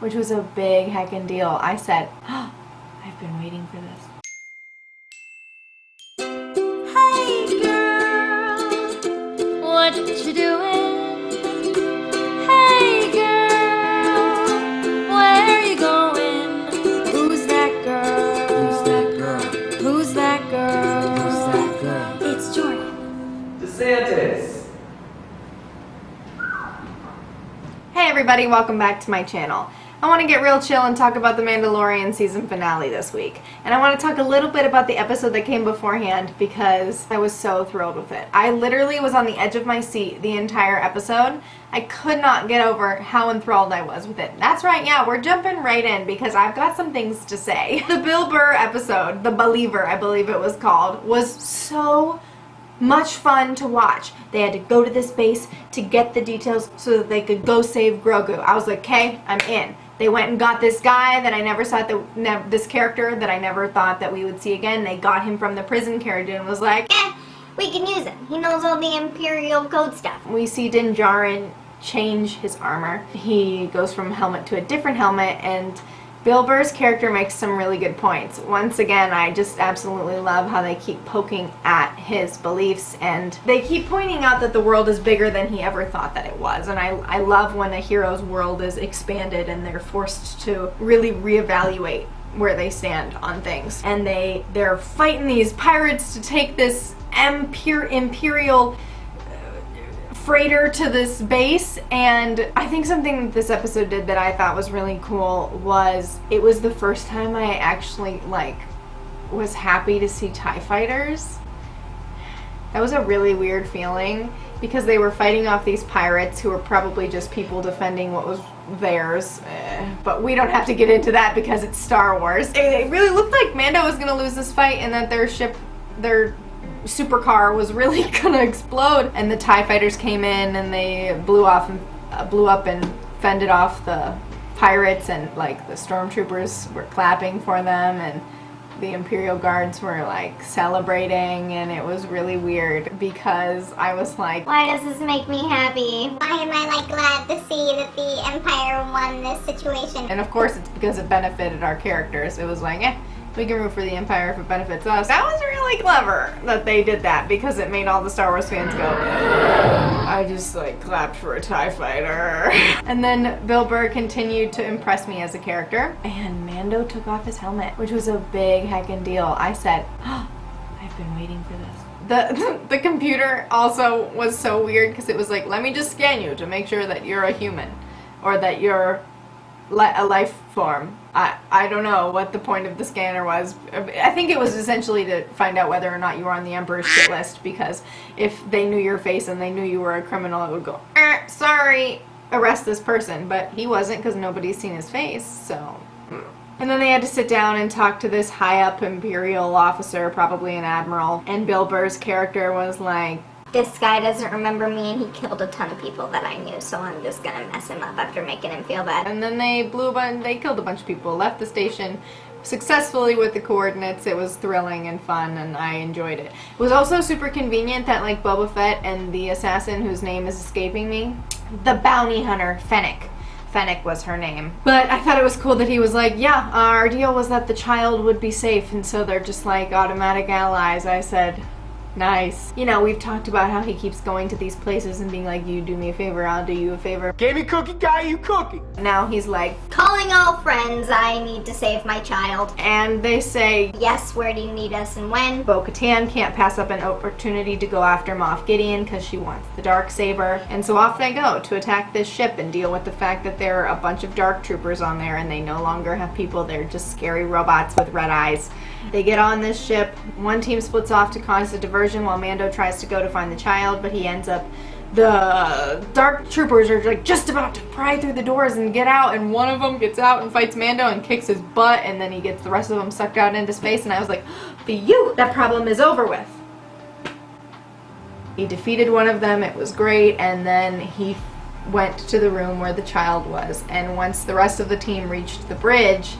which was a big heckin' deal. I said, oh, I've been waiting for this. Hey girl, what you doing? Hey girl, where you going? Who's that girl? Who's that girl? Who's that girl? Who's that girl? It's Jordan. DeSantis. Hey everybody, welcome back to my channel. I want to get real chill and talk about the Mandalorian season finale this week. And I want to talk a little bit about the episode that came beforehand because I was so thrilled with it. I literally was on the edge of my seat the entire episode. I could not get over how enthralled I was with it. That's right, yeah, we're jumping right in because I've got some things to say. The Bill Burr episode, The Believer I believe it was called, was so much fun to watch. They had to go to this base to get the details so that they could go save Grogu. I was like, okay, I'm in. They went and got this guy that I never saw, this character that I never thought that we would see again. They got him from the prison carriage and was like, we can use him. He knows all the Imperial code stuff. we see Din Djarin change his armor. He goes from helmet to a different helmet, and Bill Burr's character makes some really good points. Once again, I just absolutely love how they keep poking at his beliefs, and they keep pointing out that the world is bigger than he ever thought that it was. And I love when a hero's world is expanded and they're forced to really reevaluate where they stand on things. And they're fighting these pirates to take this Imperial freighter to this base, and I think something that this episode did that I thought was really cool was it was the first time I actually was happy to see TIE fighters. That was a really weird feeling because they were fighting off these pirates who were probably just people defending what was theirs, but we don't have to get into that because it's Star Wars. It really looked like Mando was gonna lose this fight and that their supercar was really gonna explode, and the TIE fighters came in and they blew up and fended off the pirates, and the stormtroopers were clapping for them and the Imperial guards were celebrating, and it was really weird because I was like, why does this make me happy? Why am I glad to see that the Empire won this situation? and of course it's because it benefited our characters. It was like, we can root for the Empire if it benefits us. That was really clever that they did that because it made all the Star Wars fans go, I just clapped for a TIE fighter. And then Bill Burr continued to impress me as a character, and Mando took off his helmet, which was a big heckin' deal. I said, oh, I've been waiting for this. The computer also was so weird because it was like, let me just scan you to make sure that you're a human or that you're a life form. I don't know what the point of the scanner was. I think it was essentially to find out whether or not you were on the Emperor's shit list, because if they knew your face and they knew you were a criminal, it would go, sorry, arrest this person. But he wasn't because nobody's seen his face, so. And then they had to sit down and talk to this high-up Imperial officer, probably an admiral, and Bill Burr's character was like, this guy doesn't remember me and he killed a ton of people that I knew, so I'm just gonna mess him up after making him feel bad. and then they killed a bunch of people, left the station successfully with the coordinates. It was thrilling and fun, and I enjoyed it. It was also super convenient that Boba Fett and the assassin whose name is escaping me, the bounty hunter, Fennec was her name. But I thought it was cool that he was like, yeah, our deal was that the child would be safe, and so they're just automatic allies. I said, nice. We've talked about how he keeps going to these places and being like, you do me a favor, I'll do you a favor. Gave me cookie, got you cookie. Now he's like, calling all friends, I need to save my child. and they say, Yes, where do you need us and when? Bo-Katan can't pass up an opportunity to go after Moff Gideon because she wants the dark saber. And so off they go to attack this ship and deal with the fact that there are a bunch of dark troopers on there and they no longer have people. They're just scary robots with red eyes. They get on this ship. One team splits off to cause a diversion while Mando tries to go to find the child, but he ends up, the dark troopers are just about to pry through the doors and get out, and one of them gets out and fights Mando and kicks his butt, and then he gets the rest of them sucked out into space, and I was like, phew, that problem is over with. He defeated one of them, it was great, and then he went to the room where the child was, and once the rest of the team reached the bridge,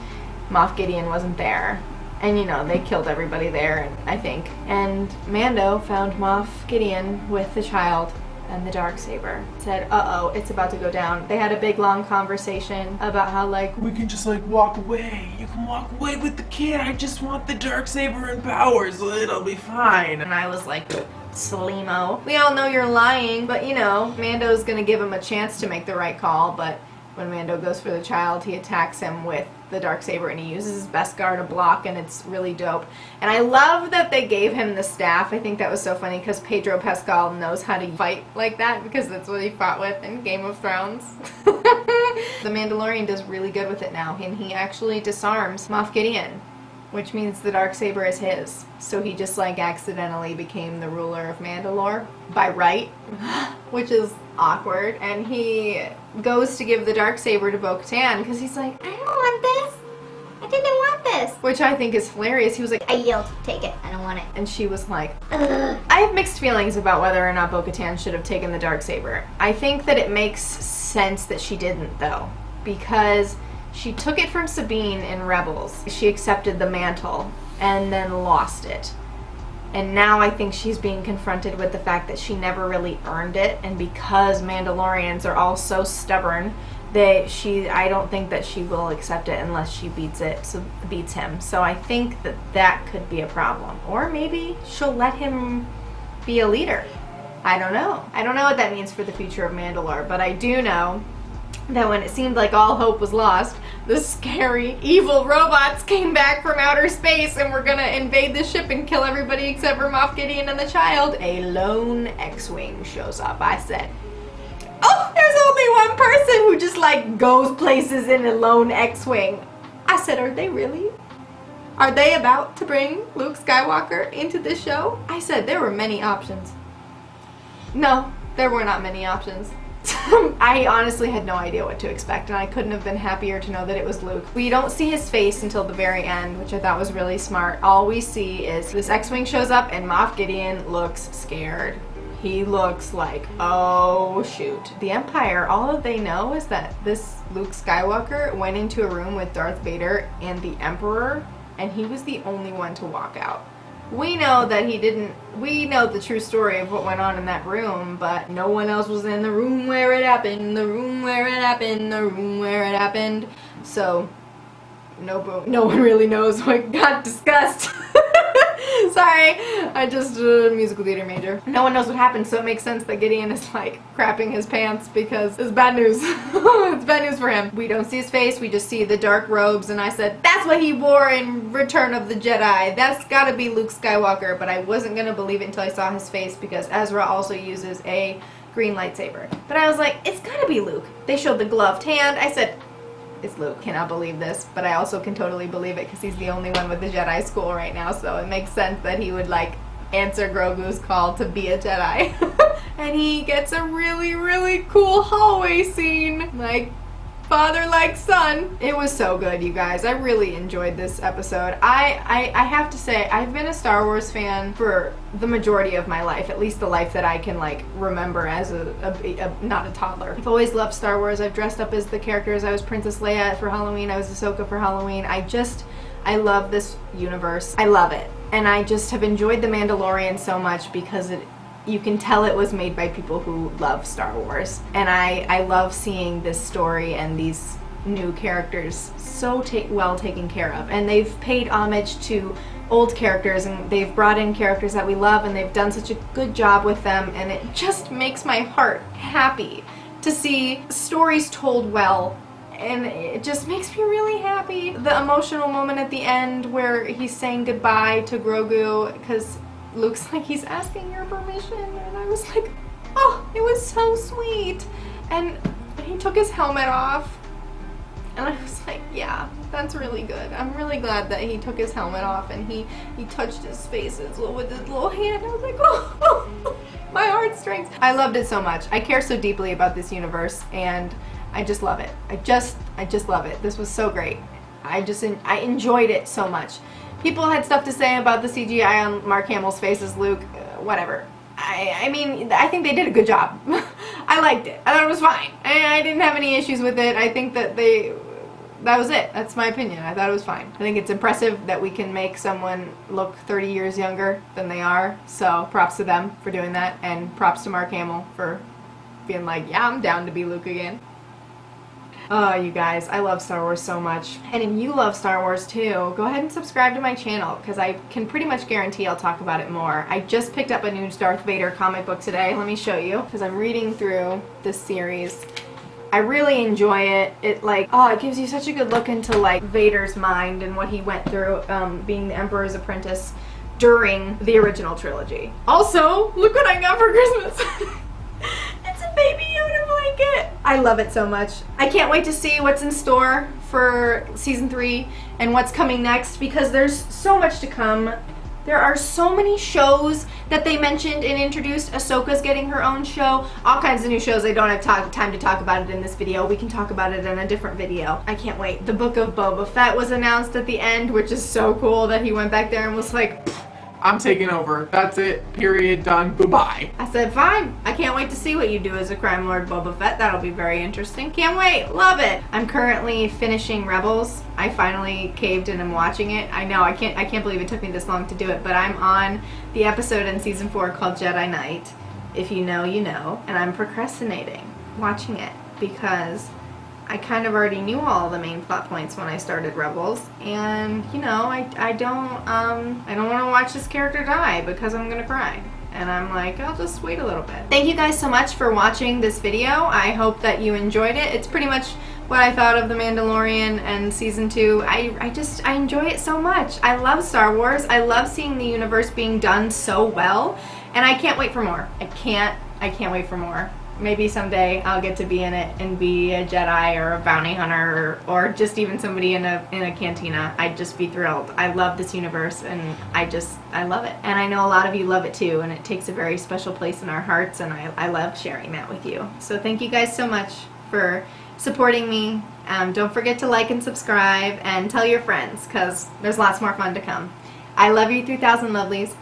Moff Gideon wasn't there. And they killed everybody there, I think. And Mando found Moff Gideon with the child. and the Darksaber. Said, uh-oh, it's about to go down. They had a big long conversation about how like, We can just like walk away. You can walk away with the kid. I just want the Darksaber and powers. It'll be fine. and I was like, Salimo, we all know you're lying, but you know, Mando's gonna give him a chance to make the right call, but when Mando goes for the child, he attacks him with the Darksaber and he uses his Beskar to block, and it's really dope. And I love that they gave him the staff. I think that was so funny because Pedro Pascal knows how to fight like that because that's what he fought with in Game of Thrones. The Mandalorian does really good with it now, and he actually disarms Moff Gideon, which means the Darksaber is his. So he just like accidentally became the ruler of Mandalore by right, which is awkward. And he goes to give the Darksaber to Bo-Katan because he's like, I don't want this. I didn't want this. which I think is hilarious. He was like, I yield. Take it. I don't want it. and she was like, Ugh. I have mixed feelings about whether or not Bo-Katan should have taken the Darksaber. I think that it makes sense that she didn't, though, because she took it from Sabine in Rebels. She accepted the mantle and then lost it. And now I think she's being confronted with the fact that she never really earned it, and because Mandalorians are all so stubborn, I don't think that she will accept it unless she beats him. So I think that could be a problem. Or maybe she'll let him be a leader. I don't know. I don't know what that means for the future of Mandalore, but I do know that when it seemed like all hope was lost, the scary, evil robots came back from outer space and were gonna invade the ship and kill everybody except for Moff Gideon and the child. A lone X-Wing shows up. I said, oh, there's only one person who just like goes places in a lone X-Wing. I said, are they really? Are they about to bring Luke Skywalker into this show? I said there were many options. No, there were not many options. I honestly had no idea what to expect, and I couldn't have been happier to know that it was Luke. We don't see his face until the very end, which I thought was really smart. All we see is this X-Wing shows up and Moff Gideon looks scared. He looks like, oh shoot. The Empire, all that they know is that this Luke Skywalker went into a room with Darth Vader and the Emperor, and he was the only one to walk out. We know that he didn't, we know the true story of what went on in that room, but no one else was in the room where it happened, the room where it happened, the room where it happened. So, no one really knows what got discussed. Sorry, I just musical theater major. No one knows what happened, so it makes sense that Gideon is like crapping his pants because it's bad news. It's bad news for him. We don't see his face, we just see the dark robes, and I said, that's what he wore in Return of the Jedi. That's gotta be Luke Skywalker, but I wasn't gonna believe it until I saw his face because Ezra also uses a green lightsaber. But I was like, it's gotta be Luke. They showed the gloved hand. I said, it's Luke. Cannot believe this, but I also can totally believe it because he's the only one with the Jedi school right now, so it makes sense that he would like answer Grogu's call to be a Jedi. And he gets a really, really cool hallway scene, like father like son. It was so good, you guys. I really enjoyed this episode. I have to say, I've been a Star Wars fan for the majority of my life, at least the life that I can like remember as not a toddler. I've always loved Star Wars. I've dressed up as the characters. I was Princess Leia for Halloween. I was Ahsoka for Halloween. I love this universe. I love it. And I just have enjoyed The Mandalorian so much because you can tell it was made by people who love Star Wars. And I love seeing this story and these new characters so well taken care of. And they've paid homage to old characters, and they've brought in characters that we love, and they've done such a good job with them, and it just makes my heart happy to see stories told well. And it just makes me really happy. The emotional moment at the end where he's saying goodbye to Grogu because Luke's like, he's asking your permission, and I was like, oh, it was so sweet. And he took his helmet off, and I was like, yeah, that's really good. I'm really glad that he took his helmet off and he touched his face with his little hand. I was like, oh, my heartstrings. I loved it so much. I care so deeply about this universe, and I just love it. I just love it. This was so great. I enjoyed it so much. People had stuff to say about the CGI on Mark Hamill's face as Luke. Whatever. I mean, I think they did a good job. I liked it. I thought it was fine. I didn't have any issues with it. I think that that was it. That's my opinion. I thought it was fine. I think it's impressive that we can make someone look 30 years younger than they are. So props to them for doing that, and props to Mark Hamill for being like, yeah, I'm down to be Luke again. Oh, you guys, I love Star Wars so much. And if you love Star Wars too, go ahead and subscribe to my channel, because I can pretty much guarantee I'll talk about it more. I just picked up a new Darth Vader comic book today. Let me show you, because I'm reading through this series. I really enjoy it. It it gives you such a good look into like Vader's mind and what he went through being the Emperor's apprentice during the original trilogy. Also, look what I got for Christmas. It's a Baby Yoda blanket. I love it so much. I can't wait to see what's in store for season 3 and what's coming next, because there's so much to come. There are so many shows that they mentioned and introduced. Ahsoka's getting her own show. All kinds of new shows. I don't have time to talk about it in this video. We can talk about it in a different video. I can't wait. The Book of Boba Fett was announced at the end, which is so cool that he went back there and was like, I'm taking over. That's it. Period. Done. Goodbye. I said, fine. I can't wait to see what you do as a crime lord, Boba Fett. That'll be very interesting. Can't wait. Love it. I'm currently finishing Rebels. I finally caved and I'm watching it. I know, I can't believe it took me this long to do it, but I'm on the episode in season 4 called Jedi Knight. If you know, you know. And I'm procrastinating watching it because I kind of already knew all the main plot points when I started Rebels, and you know, I don't want to watch this character die because I'm gonna cry. And I'm like, I'll just wait a little bit. Thank you guys so much for watching this video. I hope that you enjoyed it. It's pretty much what I thought of The Mandalorian and season 2. I enjoy it so much. I love Star Wars. I love seeing the universe being done so well, and I can't wait for more. I can't wait for more. Maybe someday I'll get to be in it and be a Jedi or a bounty hunter or just even somebody in a cantina. I'd just be thrilled. I love this universe and I love it. And I know a lot of you love it too, and it takes a very special place in our hearts, and I love sharing that with you. So thank you guys so much for supporting me. Don't forget to like and subscribe and tell your friends, because there's lots more fun to come. I love you 3,000 lovelies.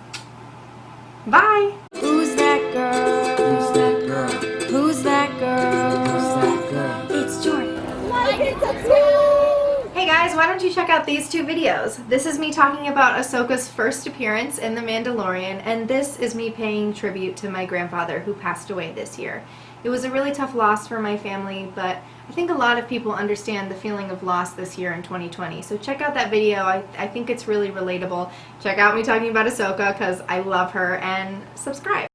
Bye! Who's that girl? Who's that girl? Who's that girl? Who's that girl? It's Jordan. Like and subscribe! Hey guys, why don't you check out these 2 videos? This is me talking about Ahsoka's first appearance in The Mandalorian, and this is me paying tribute to my grandfather who passed away this year. It was a really tough loss for my family, but I think a lot of people understand the feeling of loss this year in 2020. So check out that video. I think it's really relatable. Check out me talking about Ahsoka because I love her, and subscribe.